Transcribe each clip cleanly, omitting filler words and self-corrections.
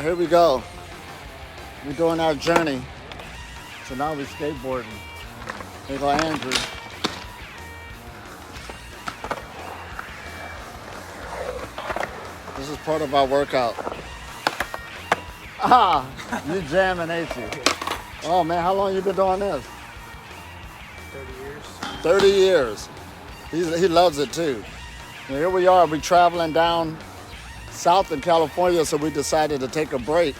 here we go. We're doing our journey. So now we're skateboarding. Here go Andrew. This is part of our workout. Ah, you jamming, ain't you? Oh man, how long you been doing this? 30 years. 30 years. He loves it too. And here we are, we're traveling down south in California, so we decided to take a break.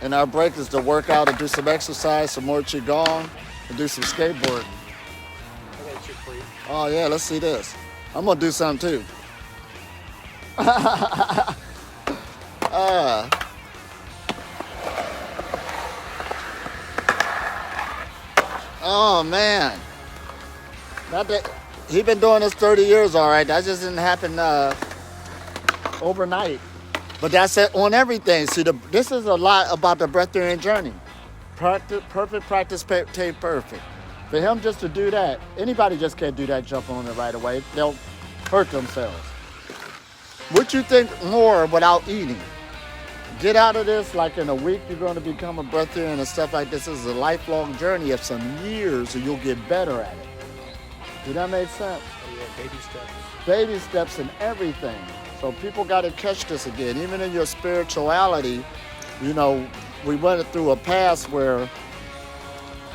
And our break is to work out and do some exercise, some more qigong, and do some skateboarding. I got a trick for you. Oh yeah, let's see this. I'm gonna do something too. Oh man, he been doing this 30 years, all right. That just didn't happen overnight. But that's it on everything. See, this is a lot about the Breatharian journey. Perfect practice, perfect. For him just to do that, anybody just can't do that, jump on it right away. They'll hurt themselves. What you think more without eating? Get out of this, like in a week, you're going to become a Breatharian and stuff like this. This is a lifelong journey of some years, and you'll get better at it. Did that make sense? Oh yeah, baby steps. Baby steps in everything. So people got to catch this again. Even in your spirituality, you know, we went through a past where,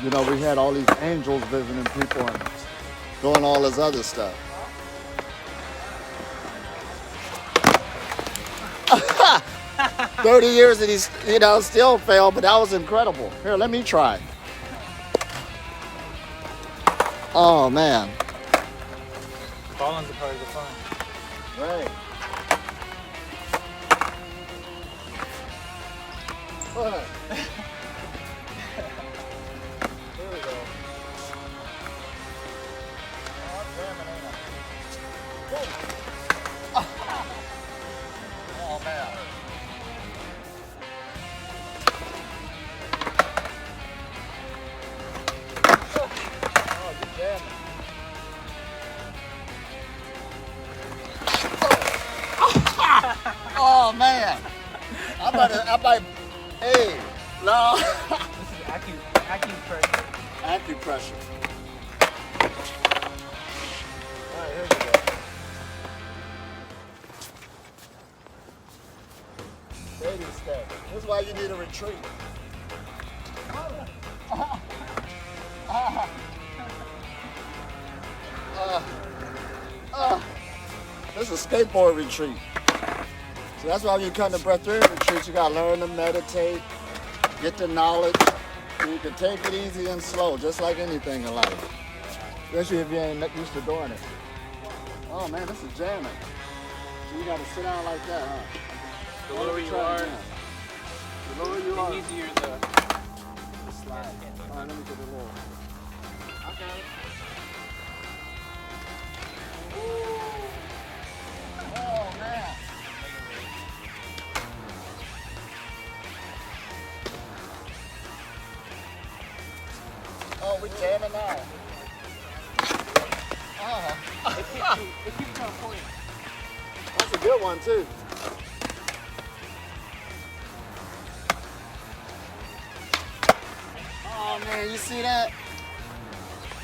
you know, we had all these angels visiting people and doing all this other stuff. 30 years and he's, you know, still failed, but that was incredible. Here, let me try. Oh, man. Falling's a part of the fun. Right. Here we go. Oh, I'm jamming, ain't I? Oh, man. Oh, you're jamming. Oh, man. I might, hey, no. This is acupressure. Acupressure. All right, here we go. Baby step. This is why you need a retreat. This is a skateboard retreat. So that's why when you come to Breatharian retreats, you gotta learn to meditate, get the knowledge, so you can take it easy and slow, just like anything in life. Especially if you ain't used to doing it. Oh man, this is jamming. So you gotta sit down like that, huh? The lower you are, the lower you are, the easier the slide. All right, let me get a little. I got it. Oh man. Oh, we jamming now. It keeps on pointing. That's a good one too. Oh man, you see that?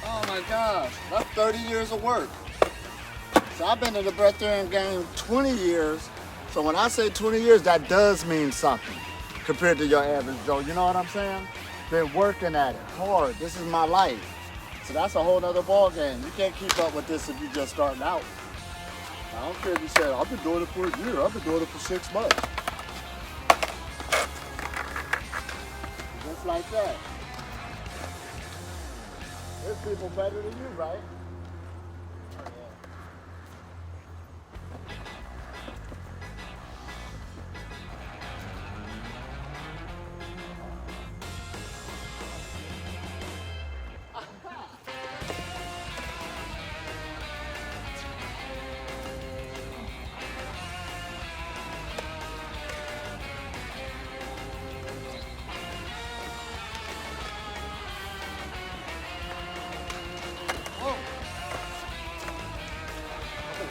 Oh my gosh, that's 30 years of work. So I've been in the Breatharian game 20 years. So when I say 20 years, that does mean something compared to your average Joe. You know what I'm saying? Been working at it hard. This is my life. So that's a whole nother ball game. You can't keep up with this if you're just starting out. I don't care if you said, I've been doing it for a year. I've been doing it for 6 months. Just like that. There's people better than you, right?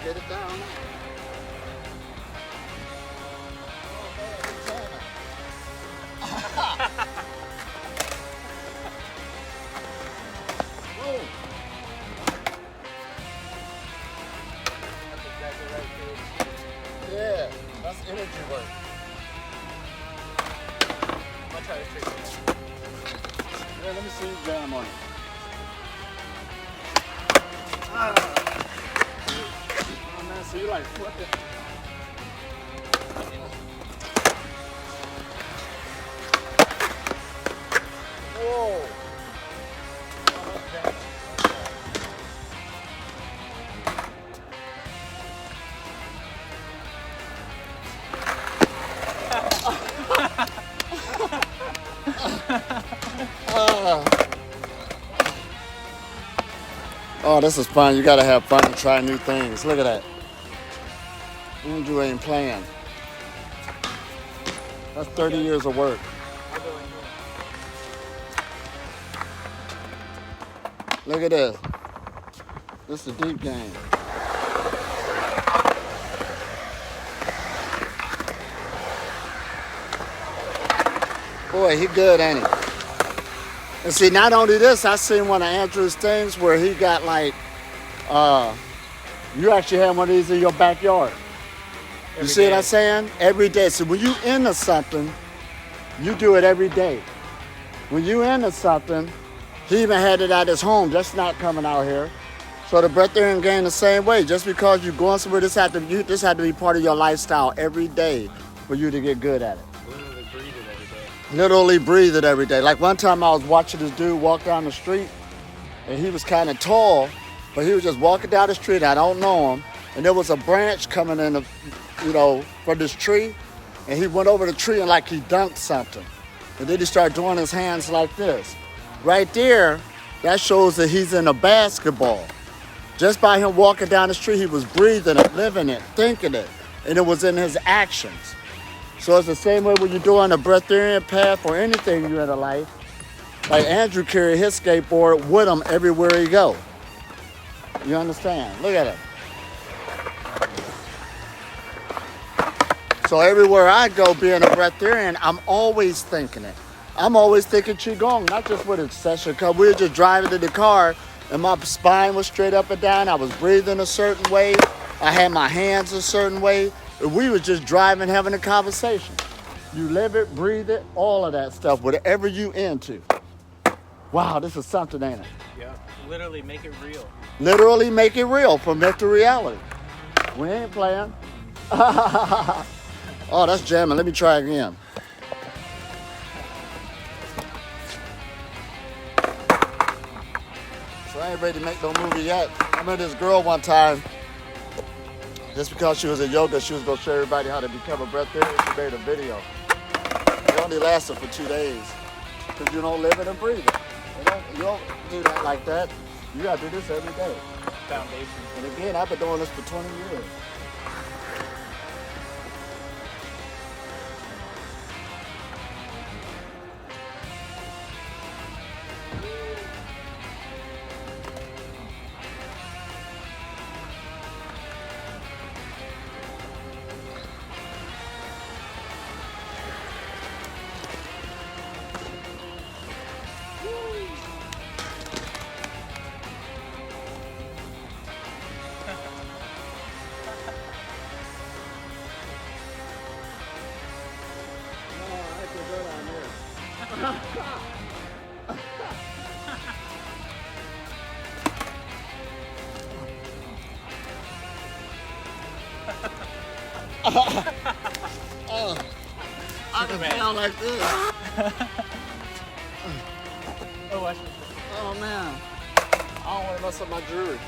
Get it down. Oh, man, Hey, let me see you jam on it. Oh man, so you like flip it. Whoa. Oh, this is fun. You gotta have fun and try new things. Look at that. Andrew ain't playing. That's 30 years of work. Look at this. This is a deep game. Boy, he good, ain't he? And see, not only this, I seen one of Andrew's things where he got like, you actually have one of these in your backyard. You see what I'm saying? Every day. So when you into something, you do it every day. When you into something, he even had it at his home, just not coming out here. So the Breatharian game the same way. Just because you're going somewhere, this had to be part of your lifestyle every day for you to get good at it. Literally breathe it every day. Literally breathe it every day. Like one time I was watching this dude walk down the street, and he was kind of tall, but he was just walking down the street. I don't know him, and there was a branch coming in, from this tree, and he went over the tree and like he dunked something, and then he started doing his hands like this. Right there, that shows that he's in a basketball. Just by him walking down the street, he was breathing it, living it, thinking it, and it was in his actions. So it's the same way when you're doing a Breatharian path or anything you in a life. Like Andrew carried his skateboard with him everywhere he go. You understand? Look at it. So everywhere I go being a Breatharian, I'm always thinking it. I'm always thinking Qigong, not just with a session, because we were just driving in the car and my spine was straight up and down. I was breathing a certain way. I had my hands a certain way. We was just driving, having a conversation. You live it, breathe it, all of that stuff, whatever you into. Wow, this is something, ain't it? Yeah. Literally make it real. Literally make it real from myth to reality. We ain't playing. Oh, that's jamming. Let me try again. So I ain't ready to make no movie yet. I met this girl one time. Just because she was in yoga, she was going to show everybody how to become a Breatharian. She made a video. It only lasted for 2 days. Because you don't live it and breathe it. You don't do that like that. You got to do this every day. Foundation. And again, I've been doing this for 20 years. I can sound like this. Oh, I should. Oh man, I don't want to mess up my jewelry.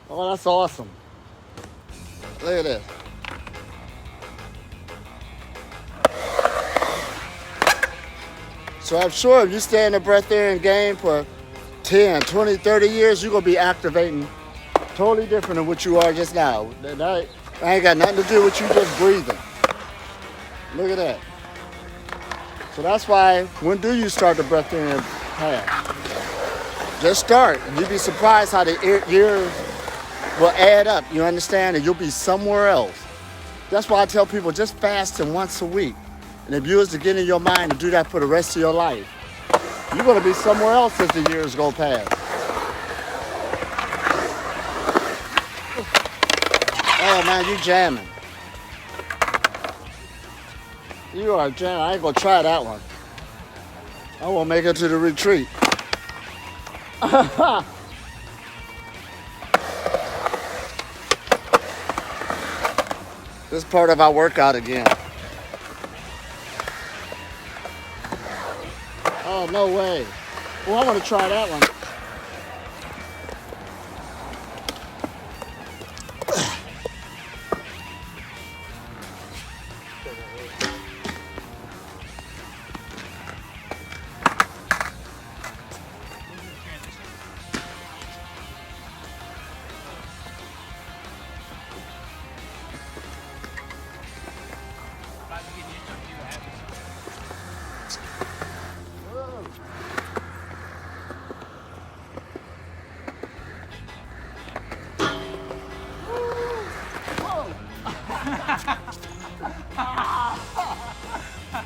Oh, that's awesome. Look at this. So I'm sure if you stay in the Breatharian game for 10, 20, 30 years, you're going to be activating totally different than what you are just now. That ain't got nothing to do with you just breathing. Look at that. So that's why, when do you start the Breatharian path? Just start, and you'll be surprised how the years will add up, you understand? And you'll be somewhere else. That's why I tell people, just fasting once a week. And if you was to get in your mind to do that for the rest of your life, you're going to be somewhere else as the years go past. Oh man, you jamming. You are jamming. I ain't gonna try that one. I won't make it to the retreat. This is part of our workout again. Oh, no way. Well, I want to try that one.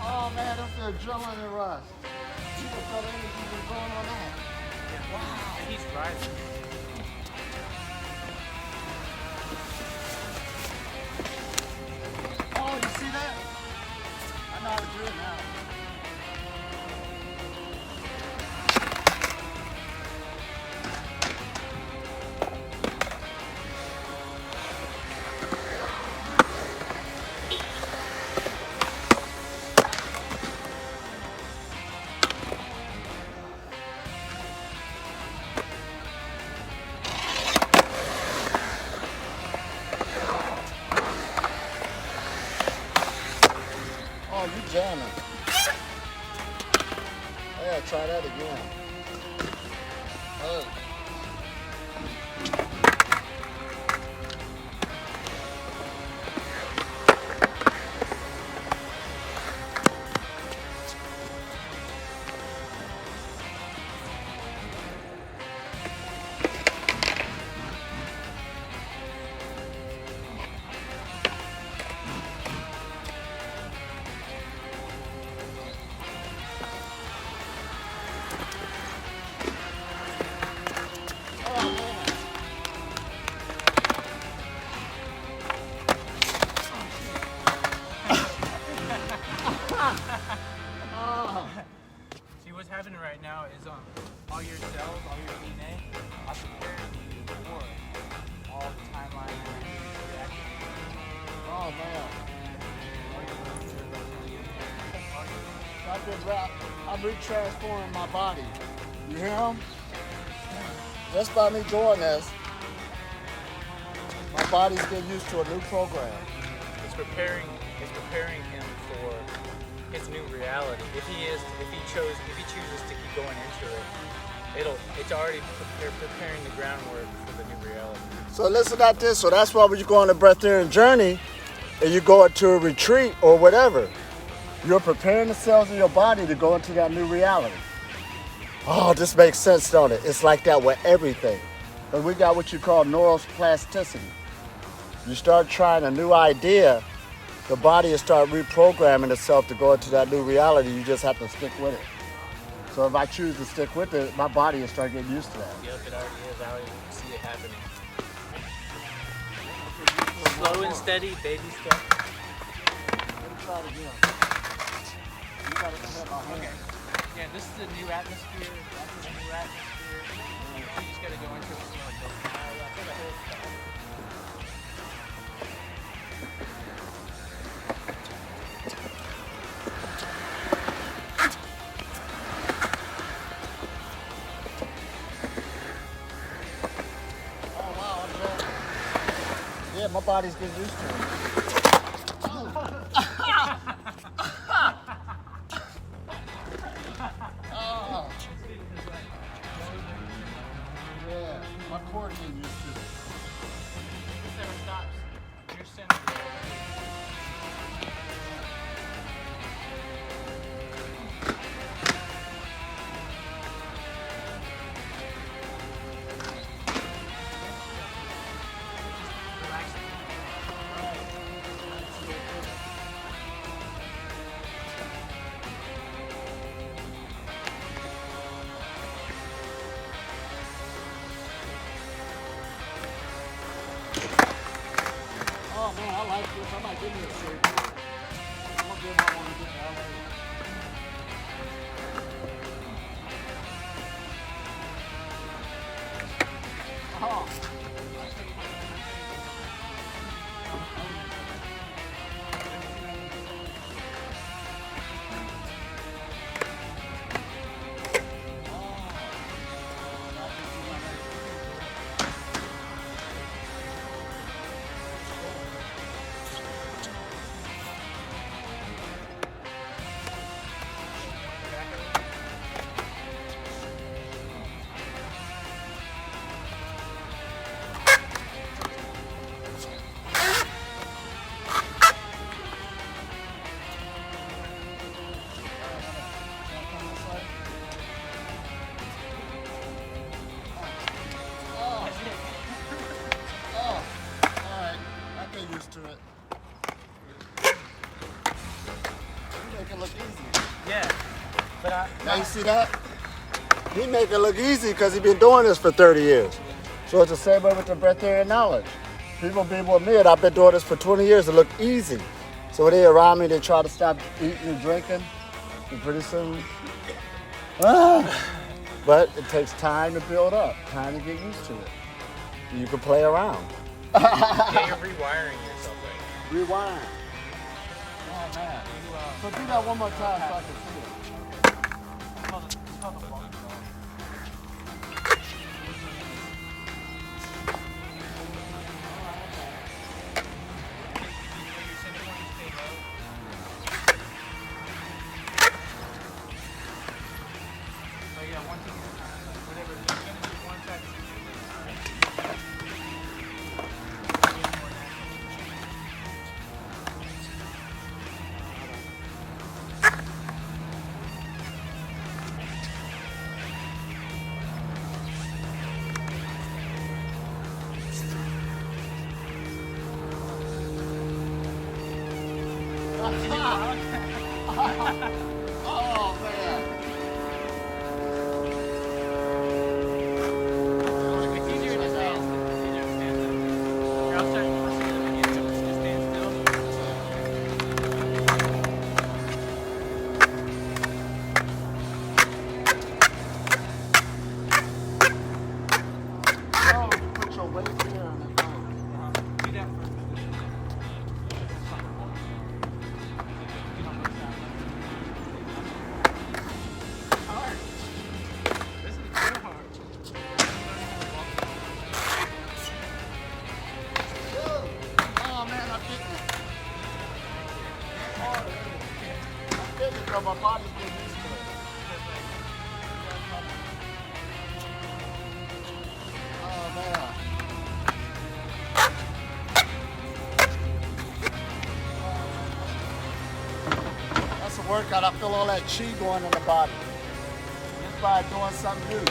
Oh man, I'm feeling adrenaline rush. You can feel the energy that's going on that. Wow. He's rising. Oh, you see that? I know how to do it now. Oh, you jamming. I gotta try that again. Oh. See what's happening right now is all your cells, all your DNA are preparing you for all the timeline and reaction. Oh man. I'm retransforming my body. You hear him? Just by me doing this, my body's getting used to a new program. It's preparing him for his new reality. If he chooses to keep going into it, it's already preparing the groundwork for the new reality. So listen at this. So that's why when you go on a breatharian journey and you go into a retreat or whatever, you're preparing the cells in your body to go into that new reality. Oh, this makes sense, don't it? It's like that with everything. But we got what you call neuroplasticity. You start trying a new idea, the body will start reprogramming itself to go into that new reality. You just have to stick with it. So if I choose to stick with it, my body will start getting used to that. Yep, it already is. I already see it happening. Slow and steady, baby steps. Let me try it again. You gotta hit my hand. Okay. Yeah, this is a new atmosphere. That's a new atmosphere. You just gotta go into it. Oh wow, I'm good. Yeah, my body's getting used to it. Yeah, my core getting used to it. This never stops. You're centered. Oh man, I like this. I might give me a shake. I'm gonna To it. You make it look easy. Yeah, but Now you see that? He make it look easy because he been doing this for 30 years. So it's the same way with the breatharian knowledge. People be with me and I've been doing this for 20 years. It look easy. So when they around me, they try to stop eating and drinking. And pretty soon, but it takes time to build up, time to get used to it. You can play around. yeah, you're rewiring yourself right now. Rewind. Oh man. So do that one more time so I can see it. It's called the bump. Oh man. It's easier to stand still. Here, I'll start. I'll see them again. So just stand still. Oh, you put your weight here and then go. Do that first. My body's getting used to it. Oh man. That's a workout. I feel all that chi going in the body. Just by doing something new.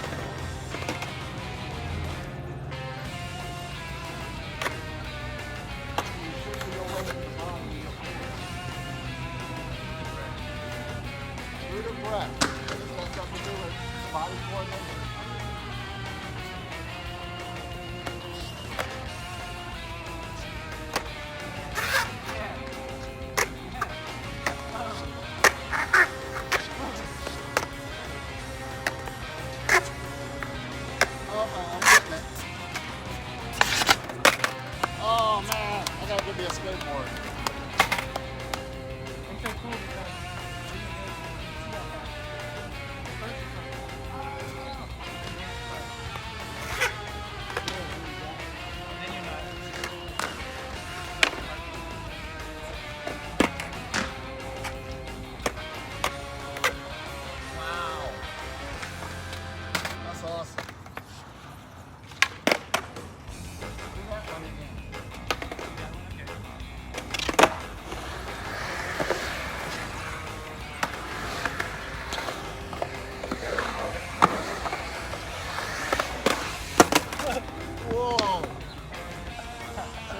Breath. It's got something to do with body coordination. I'm getting it. Oh man, I gotta give me a skateboard. It's so cool because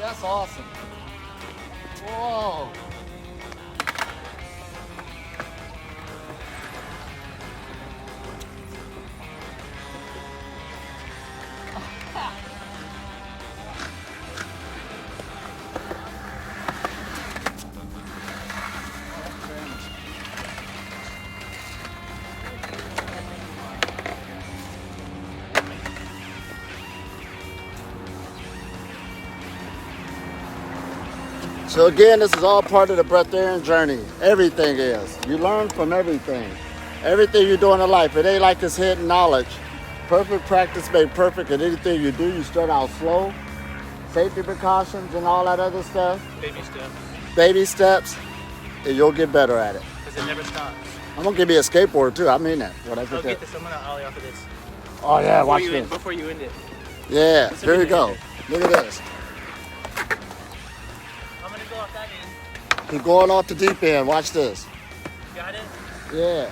That's awesome. Whoa. So again, this is all part of the Breatharian journey. Everything is. You learn from everything. Everything you do in life. It ain't like it's hidden knowledge. Perfect practice made perfect at anything you do. You start out slow. Safety precautions and all that other stuff. Baby steps. Baby steps. And you'll get better at it. Because it never stops. I'm going to give you a skateboard too. I mean that. When I I'll get this. I'm going to ollie off of this. Oh yeah, watch this. Before you end it. Yeah, here we go. Look at this. I'm going to go off that end. He's going off the deep end. Watch this. Got it? Yeah.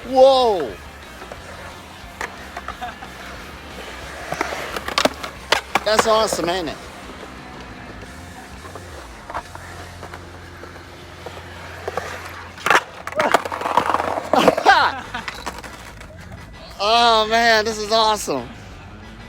Whoa. That's awesome, ain't it? Oh man, this is awesome.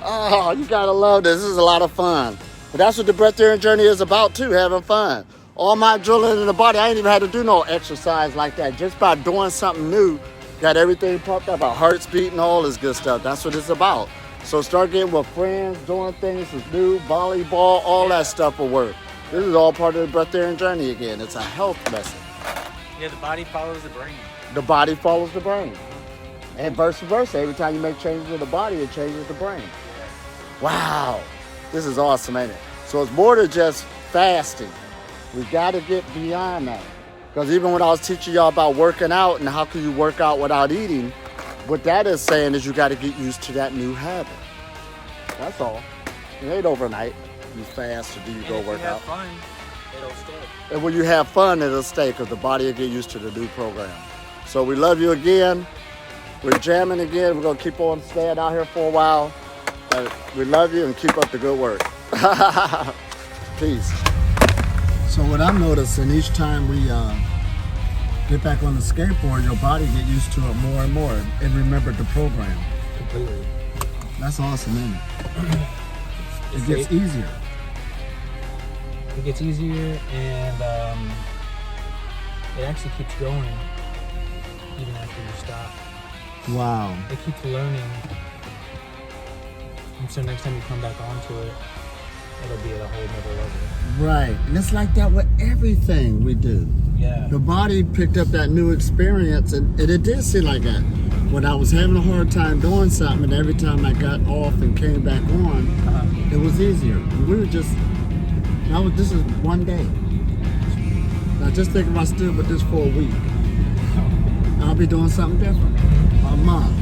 Oh, you gotta love this. This is a lot of fun. But that's what the Breatharian journey is about too, having fun. All my drilling in the body, I ain't even had to do no exercise like that. Just by doing something new, got everything pumped up, our hearts beating, all this good stuff. That's what it's about. So start getting with friends, doing things that's new, volleyball, all that stuff will work. This is all part of the Breatharian journey again. It's a health lesson. Yeah, the body follows the brain. The body follows the brain. And vice versa. Every time you make changes in the body, it changes the brain. Wow. This is awesome, ain't it? So it's more than just fasting. We got to get beyond that. Because even when I was teaching y'all about working out and how can you work out without eating, what that is saying is you got to get used to that new habit. That's all. It ain't overnight. You fast or do you go work out. If you have fun, it'll stay. And when you have fun, it'll stay because the body will get used to the new program. So we love you again. We're jamming again. We're going to keep on staying out here for a while. We love you and keep up the good work. Peace. So what I'm noticing, each time we get back on the skateboard, your body get used to it more and more and remember the program. Completely. That's awesome, isn't it? It gets easier. It gets easier, and it actually keeps going even after you stop. Wow. It keeps learning, and so next time you come back onto it, it'll be at a whole nother level. Right, and it's like that with everything we do. Yeah. The body picked up that new experience, and it did seem like that. When I was having a hard time doing something, and every time I got off and came back on, it was easier. We were just, this is one day. Now just think if I stood with this for a week, I'll be doing something different. A month,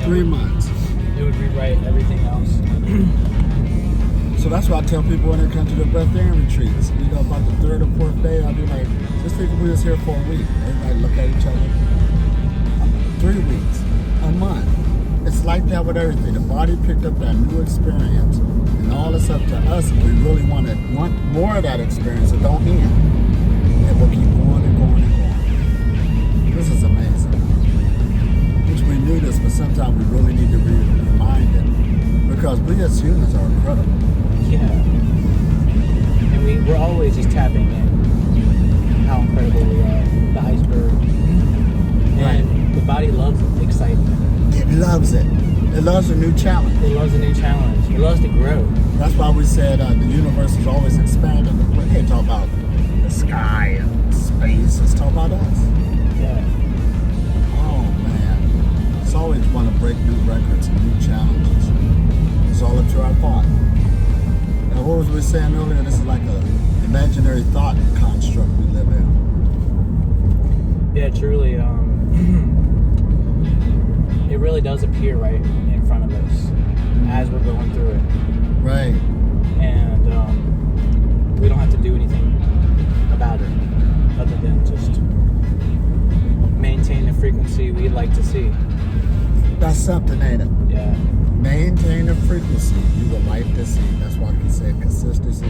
3 months. It would rewrite everything else. So that's why I tell people when they come to the Breatharian retreats, about the 3rd or 4th day, I'll be like, just think if we was here for a week. Everybody look at each other. 3 weeks, a month. It's like that with everything. The body picked up that new experience, and all it's up to us if we really want more of that experience. It don't end, and we'll keep going and going and going. This is amazing. Which we knew this, but sometimes we really need to be reminded because we as humans are incredible. Yeah. And we're always just tapping in how incredible we are. The iceberg. And the body loves excitement. It loves it. It loves a new challenge. It loves a new challenge. It loves to grow. That's why we said the universe is always expanding. We can't talk about the sky and space. Let's talk about us. Yeah. Oh man. It's always want to break new records and new challenges. It's all up to our thought. Now what was we saying earlier? This is like an imaginary thought construct we live in. Yeah, truly. It really does appear right in front of us as we're going through it. Right. And we don't have to do anything about it other than just maintain the frequency we'd like to see. That's something, ain't it? Yeah. Maintain the frequency you would like to see. That's why we say consistency.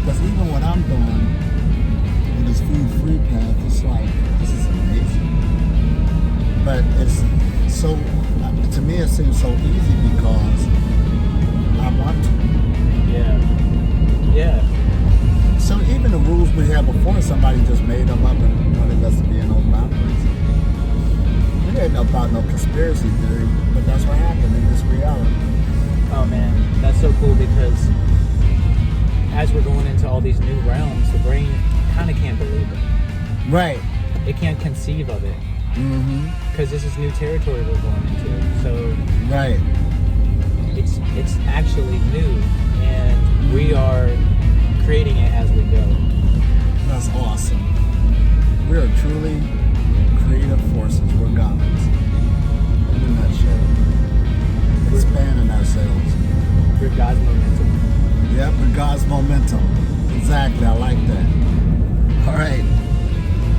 Because even what I'm doing with this food-free path, it's like, this is amazing. But it's so, to me it seems so easy because I want to. Yeah. Yeah. So even the rules we had before, somebody just made them up and wanted us to be in those boundaries. We ain't about no conspiracy theory, but that's what happened in this reality. Oh man, that's so cool because as we're going into all these new realms, the brain kind of can't believe it. Right. It can't conceive of it Mm-hmm. because this is new territory we're going into. So Right. it's actually new, and we are creating it as we go. That's awesome. We are truly creative forces. We're goblins. In a nutshell. Expanding ourselves. We're God's momentum. Yep, with God's momentum. Exactly, I like that. All right.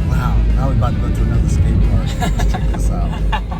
Wow, now we're about to go to another skate park. Let's check this out.